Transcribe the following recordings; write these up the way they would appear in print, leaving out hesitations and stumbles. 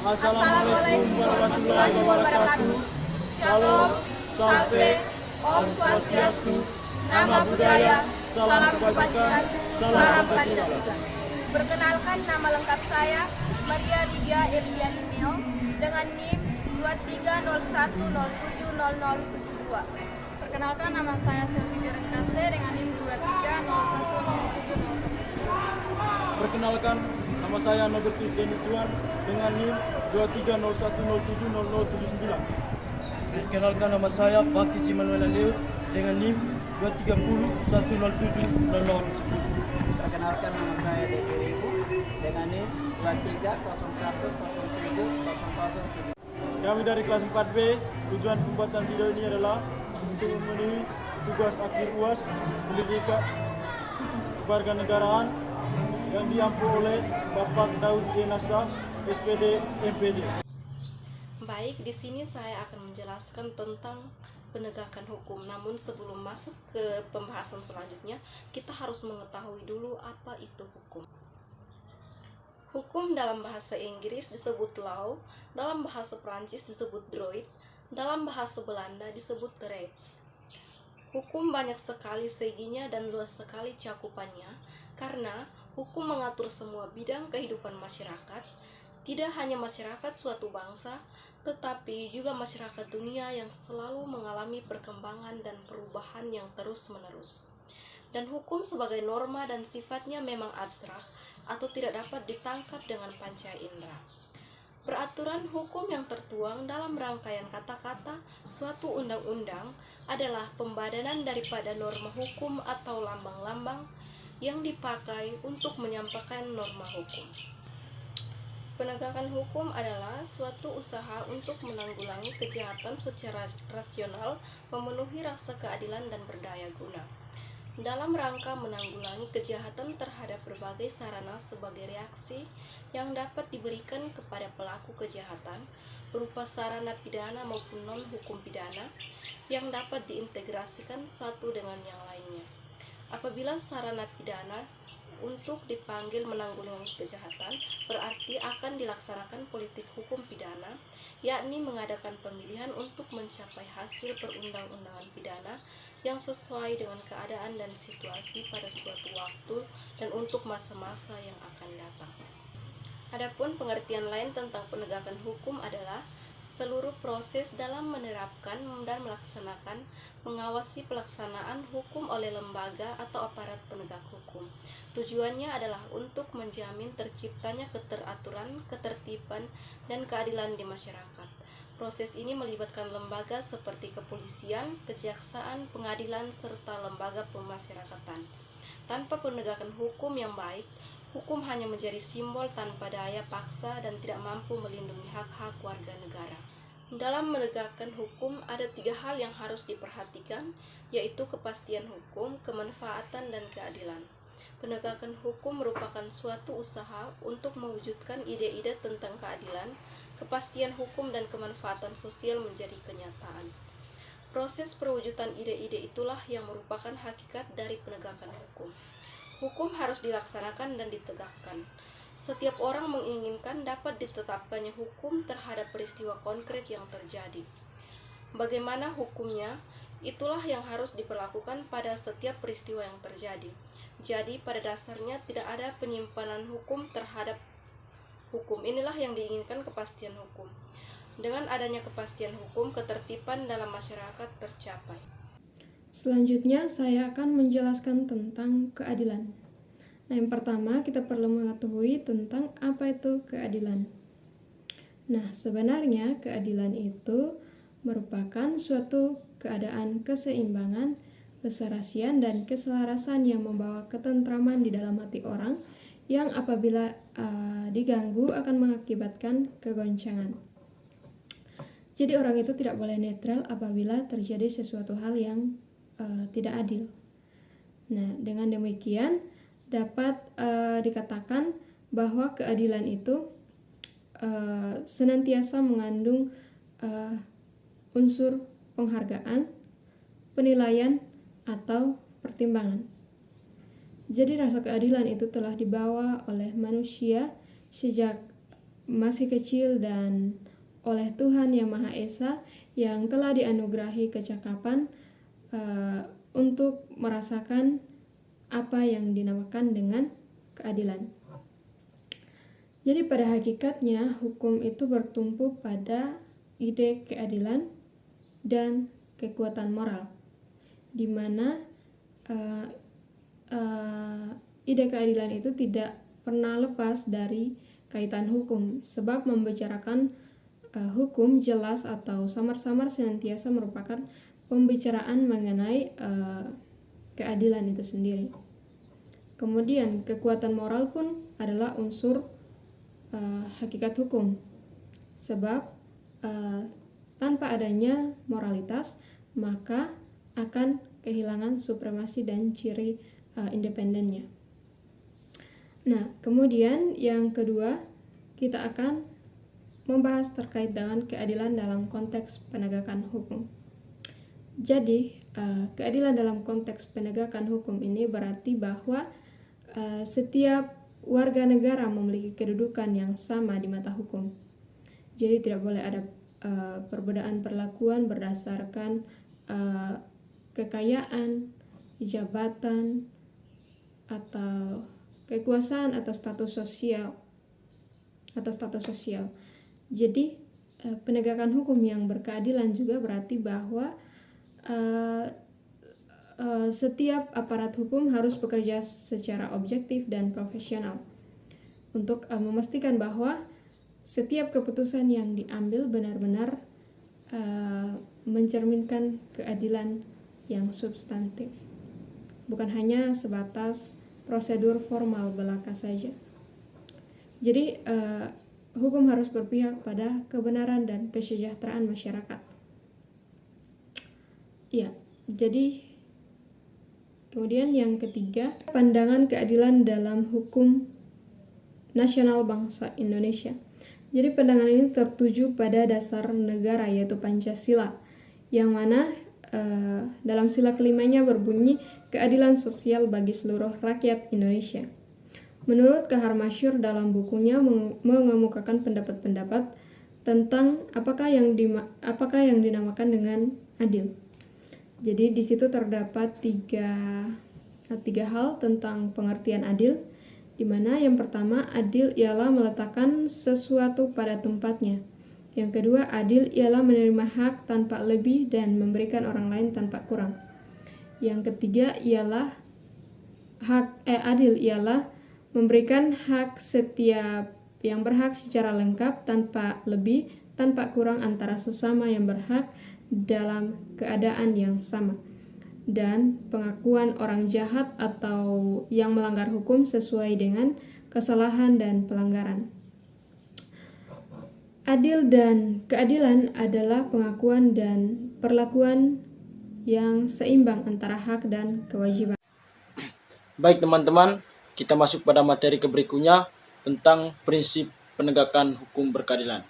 Assalamualaikum warahmatullahi wabarakatuh. Shalom, salve, Om Swastiastu, Nama Budaya, Salam Kebajikan, Salam Pancasila. Perkenalkan, nama lengkap saya Maria Lydia Elianineo dengan NIM 2301070072. Perkenalkan, nama saya Selvi Direkase dengan NIM 2301070011. Perkenalkan, nama saya Nobertus Denituan dengan NIM 2301070079. Perkenalkan, nama saya Baki Simanuel Leut dengan NIM 230107010. Perkenalkan, nama saya Dedi Ribu dengan NIM 2301070007. Kami dari kelas 4B, tujuan pembuatan video ini adalah untuk memenuhi tugas akhir UAS Pendidikan Kewarganegaraan yang diampu oleh Bapak Daud Yenasa, SPD, MPD. Baik, di sini saya akan menjelaskan tentang penegakan hukum. Namun sebelum masuk ke pembahasan selanjutnya, kita harus mengetahui dulu apa itu hukum. Hukum dalam bahasa Inggris disebut law, dalam bahasa Prancis disebut droit, dalam bahasa Belanda disebut rechts. Hukum banyak sekali seginya dan luas sekali cakupannya, karena hukum mengatur semua bidang kehidupan masyarakat, tidak hanya masyarakat suatu bangsa, tetapi juga masyarakat dunia yang selalu mengalami perkembangan dan perubahan yang terus-menerus. Dan hukum sebagai norma dan sifatnya memang abstrak atau tidak dapat ditangkap dengan panca indera. Peraturan hukum yang tertuang dalam rangkaian kata-kata suatu undang-undang adalah pembadanan daripada norma hukum atau lambang-lambang yang dipakai untuk menyampaikan norma hukum. Penegakan hukum adalah suatu usaha untuk menanggulangi kejahatan secara rasional, memenuhi rasa keadilan dan berdaya guna. Dalam rangka menanggulangi kejahatan terhadap berbagai sarana sebagai reaksi yang dapat diberikan kepada pelaku kejahatan, berupa sarana pidana maupun non-hukum pidana, yang dapat diintegrasikan satu dengan yang lainnya. Apabila sarana pidana untuk dipanggil menanggulangi kejahatan, berarti akan dilaksanakan politik hukum pidana, yakni mengadakan pemilihan untuk mencapai hasil perundang-undangan pidana yang sesuai dengan keadaan dan situasi pada suatu waktu dan untuk masa-masa yang akan datang. Adapun pengertian lain tentang penegakan hukum adalah seluruh proses dalam menerapkan dan melaksanakan, mengawasi pelaksanaan hukum oleh lembaga atau aparat penegak hukum. Tujuannya adalah untuk menjamin terciptanya keteraturan, ketertiban, dan keadilan di masyarakat. Proses ini melibatkan lembaga seperti kepolisian, kejaksaan, pengadilan, serta lembaga pemasyarakatan. Tanpa penegakan hukum yang baik, hukum hanya menjadi simbol tanpa daya paksa dan tidak mampu melindungi hak-hak warga negara. Dalam menegakkan hukum ada 3 hal yang harus diperhatikan, yaitu kepastian hukum, kemanfaatan, dan keadilan. Penegakan hukum merupakan suatu usaha untuk mewujudkan ide-ide tentang keadilan, kepastian hukum, dan kemanfaatan sosial menjadi kenyataan. Proses perwujudan ide-ide itulah yang merupakan hakikat dari penegakan hukum. Hukum harus dilaksanakan dan ditegakkan. Setiap orang menginginkan dapat ditetapkannya hukum terhadap peristiwa konkret yang terjadi. Bagaimana hukumnya? Itulah yang harus diperlakukan pada setiap peristiwa yang terjadi. Jadi pada dasarnya tidak ada penyimpanan hukum terhadap hukum. Inilah yang diinginkan kepastian hukum. Dengan adanya kepastian hukum, ketertiban dalam masyarakat tercapai. Selanjutnya saya akan menjelaskan tentang keadilan. Nah, yang pertama kita perlu mengetahui tentang apa itu keadilan. Nah, sebenarnya keadilan itu merupakan suatu keadaan keseimbangan, keserasian, dan keselarasan yang membawa ketentraman di dalam hati orang yang apabila diganggu akan mengakibatkan kegoncangan. Jadi orang itu tidak boleh netral apabila terjadi sesuatu hal yang tidak adil. Nah, dengan demikian dapat dikatakan bahwa keadilan itu senantiasa mengandung unsur penghargaan, penilaian, atau pertimbangan. Jadi rasa keadilan itu telah dibawa oleh manusia sejak masih kecil dan oleh Tuhan Yang Maha Esa yang telah dianugerahi kecakapan untuk merasakan apa yang dinamakan dengan keadilan. Jadi pada hakikatnya hukum itu bertumpu pada ide keadilan dan kekuatan moral, di mana ide keadilan itu tidak pernah lepas dari kaitan hukum, sebab membicarakan hukum jelas atau samar-samar senantiasa merupakan pembicaraan mengenai keadilan itu sendiri. Kemudian kekuatan moral pun adalah unsur hakikat hukum, sebab tanpa adanya moralitas maka akan kehilangan supremasi dan ciri independennya. Nah, kemudian yang kedua kita akan membahas terkait dengan keadilan dalam konteks penegakan hukum. Jadi, keadilan dalam konteks penegakan hukum ini berarti bahwa setiap warga negara memiliki kedudukan yang sama di mata hukum. Jadi tidak boleh ada perbedaan perlakuan berdasarkan kekayaan, jabatan, atau kekuasaan atau status sosial. Jadi penegakan hukum yang berkeadilan juga berarti bahwa setiap aparat hukum harus bekerja secara objektif dan profesional untuk memastikan bahwa setiap keputusan yang diambil benar-benar mencerminkan keadilan yang substantif, bukan hanya sebatas prosedur formal belaka saja. Jadi hukum harus berpihak pada kebenaran dan kesejahteraan masyarakat. Ya, jadi kemudian yang ketiga, pandangan keadilan dalam hukum nasional bangsa Indonesia. Jadi pandangan ini tertuju pada dasar negara yaitu Pancasila, yang mana dalam sila kelimanya berbunyi keadilan sosial bagi seluruh rakyat Indonesia. Menurut Kahar Masyur dalam bukunya mengemukakan pendapat-pendapat tentang apakah yang dinamakan dengan adil. Jadi di situ terdapat tiga hal tentang pengertian adil, di mana yang pertama, adil ialah meletakkan sesuatu pada tempatnya. Yang kedua, adil ialah menerima hak tanpa lebih dan memberikan orang lain tanpa kurang. Yang ketiga ialah adil ialah memberikan hak setiap yang berhak secara lengkap tanpa lebih, tanpa kurang antara sesama yang berhak dalam keadaan yang sama, dan pengakuan orang jahat atau yang melanggar hukum sesuai dengan kesalahan dan pelanggaran. Adil dan keadilan adalah pengakuan dan perlakuan yang seimbang antara hak dan kewajiban. Baik teman-teman, kita masuk pada materi berikutnya tentang prinsip penegakan hukum berkeadilan.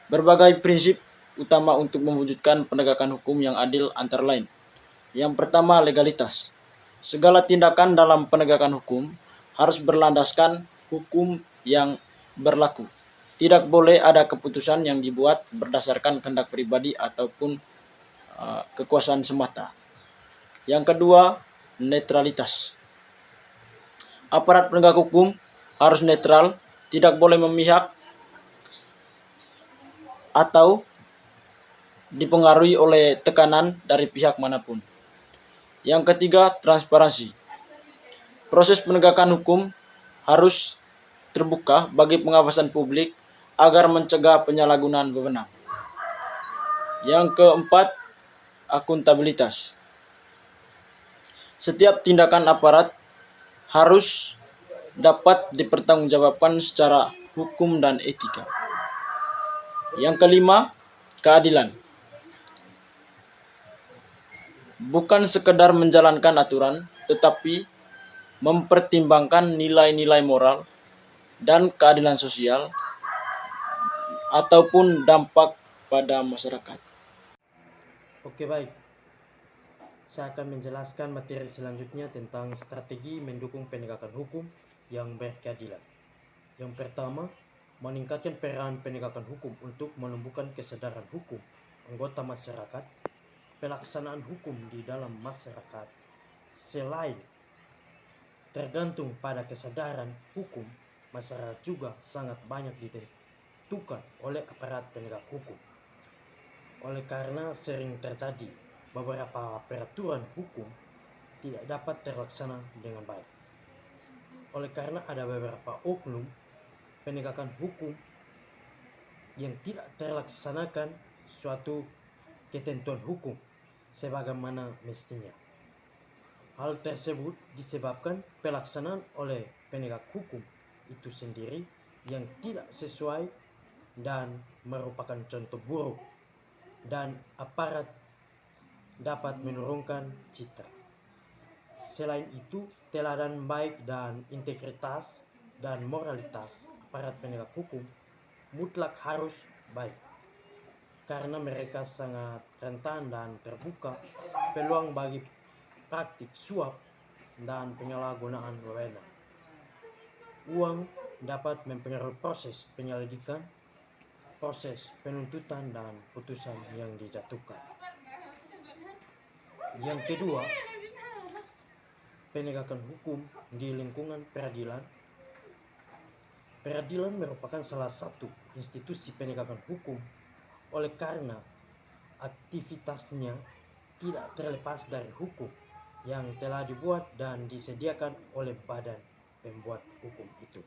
Berbagai prinsip utama untuk mewujudkan penegakan hukum yang adil antara lain. Yang pertama, legalitas. Segala tindakan dalam penegakan hukum harus berlandaskan hukum yang berlaku. Tidak boleh ada keputusan yang dibuat berdasarkan kehendak pribadi ataupun kekuasaan semata. Yang kedua, netralitas. Aparat penegak hukum harus netral, tidak boleh memihak atau dipengaruhi oleh tekanan dari pihak manapun. Yang ketiga, transparansi. Proses penegakan hukum harus terbuka bagi pengawasan publik agar mencegah penyalahgunaan wewenang. Yang keempat, akuntabilitas. Setiap tindakan aparat harus dapat dipertanggungjawabkan secara hukum dan etika. Yang kelima, keadilan. Bukan sekedar menjalankan aturan, tetapi mempertimbangkan nilai-nilai moral dan keadilan sosial ataupun dampak pada masyarakat. Oke, baik. Saya akan menjelaskan materi selanjutnya tentang strategi mendukung penegakan hukum yang berkeadilan. Yang pertama, meningkatkan peran penegakan hukum untuk menumbuhkan kesadaran hukum anggota masyarakat, pelaksanaan hukum di dalam masyarakat. Selain tergantung pada kesadaran hukum, masyarakat juga sangat banyak ditentukan oleh aparat penegak hukum. Oleh karena sering terjadi beberapa peraturan hukum tidak dapat terlaksana dengan baik. Oleh karena ada beberapa oknum penegakan hukum yang tidak terlaksanakan suatu ketentuan hukum sebagaimana mestinya. Hal tersebut disebabkan pelaksanaan oleh penegak hukum itu sendiri yang tidak sesuai dan merupakan contoh buruk, dan aparat dapat menurunkan citra. Selain itu, teladan baik dan integritas dan moralitas aparat penegak hukum mutlak harus baik, karena mereka sangat rentan dan terbuka peluang bagi praktik suap dan penyalahgunaan wewenang. Uang dapat mempengaruhi proses penyelidikan, proses penuntutan, dan putusan yang dijatuhkan. Yang kedua, penegakan hukum di lingkungan peradilan. Peradilan merupakan salah satu institusi penegakan hukum oleh karena aktivitasnya tidak terlepas dari hukum yang telah dibuat dan disediakan oleh badan pembuat hukum itu.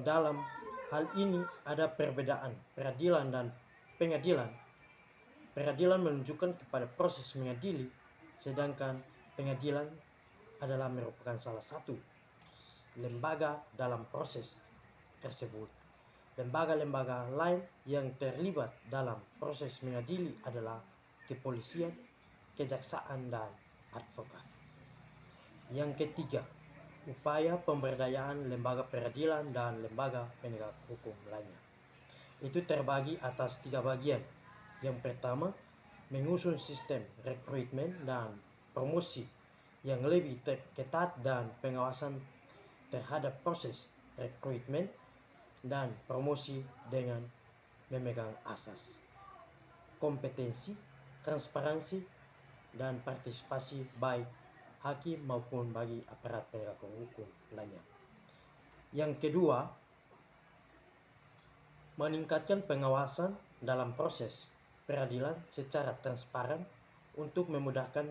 Dalam hal ini ada perbedaan peradilan dan pengadilan. Peradilan menunjukkan kepada proses mengadili, sedangkan pengadilan adalah merupakan salah satu lembaga dalam proses tersebut. Lembaga-lembaga lain yang terlibat dalam proses mengadili adalah kepolisian, kejaksaan, dan advokat. Yang ketiga, upaya pemberdayaan lembaga peradilan dan lembaga penegak hukum lainnya. Itu terbagi atas 3 bagian. Yang pertama, menyusun sistem rekrutmen dan promosi yang lebih ketat dan pengawasan terhadap proses rekrutmen dan promosi dengan memegang asas kompetensi, transparansi, dan partisipasi baik hakim maupun bagi aparat penegak hukum lainnya. Yang kedua, meningkatkan pengawasan dalam proses peradilan secara transparan untuk memudahkan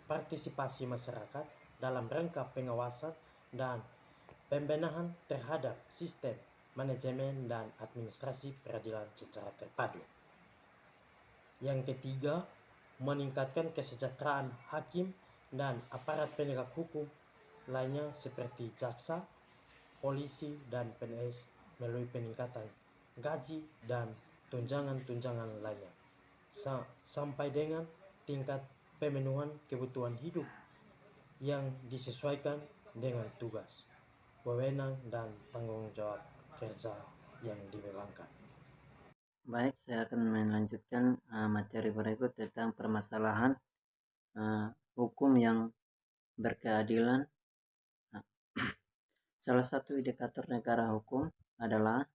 partisipasi masyarakat dalam rangka pengawasan dan pembenahan terhadap sistem manajemen dan administrasi peradilan secara terpadu. Yang ketiga, meningkatkan kesejahteraan hakim dan aparat penegak hukum lainnya seperti jaksa, polisi, dan PNS melalui peningkatan gaji dan tunjangan-tunjangan lainnya, sampai dengan tingkat pemenuhan kebutuhan hidup yang disesuaikan dengan tugas, wewenang, dan tanggung jawab kerja yang dibebankan. Baik, saya akan melanjutkan materi berikut tentang permasalahan hukum yang berkeadilan. Salah satu indikator negara hukum adalah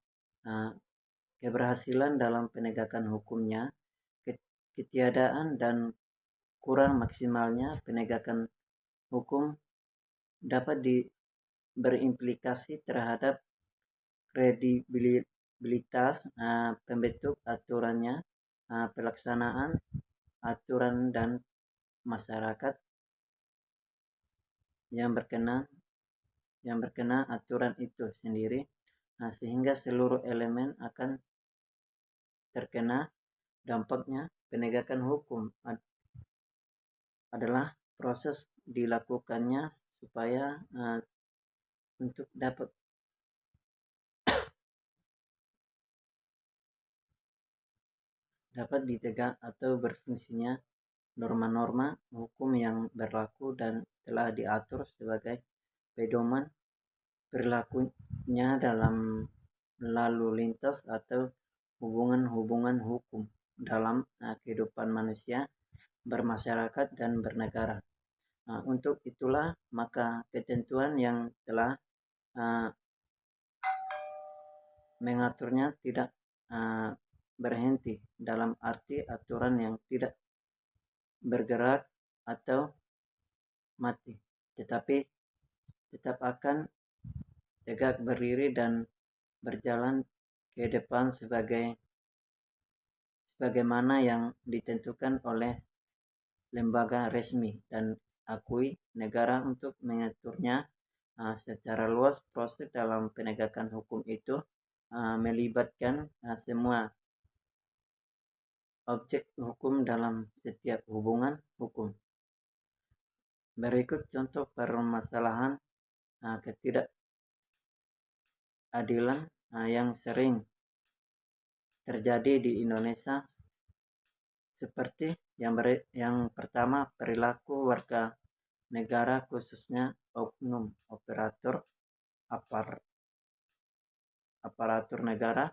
keberhasilan dalam penegakan hukumnya, ketiadaan dan kurang maksimalnya penegakan hukum dapat berimplikasi terhadap kredibilitas pembentuk aturannya, pelaksanaan aturan, dan masyarakat yang berkena aturan itu sendiri, sehingga seluruh elemen akan terkena dampaknya. Penegakan hukum adalah proses dilakukannya supaya untuk dapat ditegak atau berfungsinya norma-norma hukum yang berlaku dan telah diatur sebagai pedoman perilakunya dalam lalu lintas atau hubungan-hubungan hukum dalam kehidupan manusia, bermasyarakat, dan bernegara. Untuk itulah maka ketentuan yang telah mengaturnya tidak berhenti dalam arti aturan yang tidak bergerak atau mati, tetapi tetap akan tegak berdiri dan berjalan ke depan sebagaimana yang ditentukan oleh lembaga resmi dan akui negara untuk mengaturnya secara luas. Proses dalam penegakan hukum itu melibatkan semua objek hukum dalam setiap hubungan hukum. Berikut contoh permasalahan ketidakadilan yang sering terjadi di Indonesia, seperti yang pertama, perilaku warga negara khususnya oknum operator aparatur negara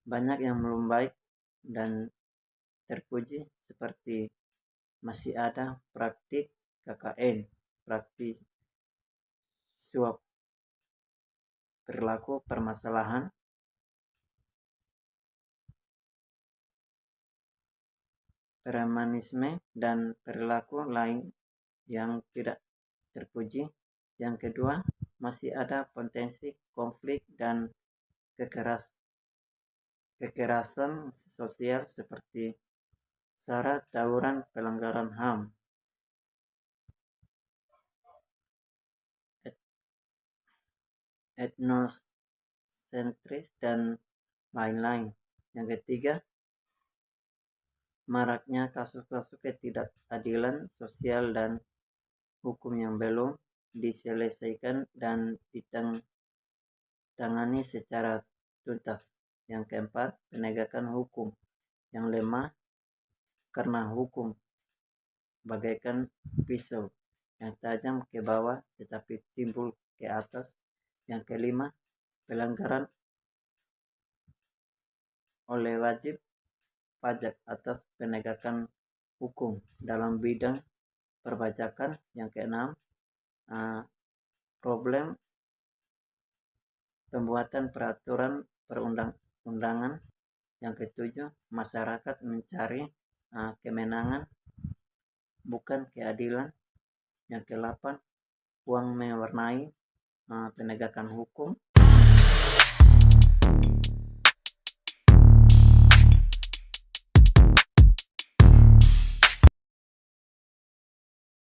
banyak yang belum baik dan terpuji, seperti masih ada praktik KKN, praktik suap, perilaku permasalahan premanisme, dan perilaku lain yang tidak terpuji. Yang kedua, masih ada potensi konflik dan kekerasan sosial seperti sara, tawuran, pelanggaran HAM, etnosentris, dan lain-lain. Yang ketiga, maraknya kasus-kasus ketidakadilan sosial dan hukum yang belum diselesaikan dan ditangani secara tuntas. Yang keempat, penegakan hukum yang lemah karena hukum bagaikan pisau yang tajam ke bawah tetapi timbul ke atas. Yang kelima, pelanggaran oleh wajib pajak atas penegakan hukum dalam bidang perpajakan. Yang keenam, problem pembuatan peraturan perundang-undangan. Yang ketujuh, masyarakat mencari kemenangan bukan keadilan. Yang kedelapan, uang mewarnai penegakan hukum.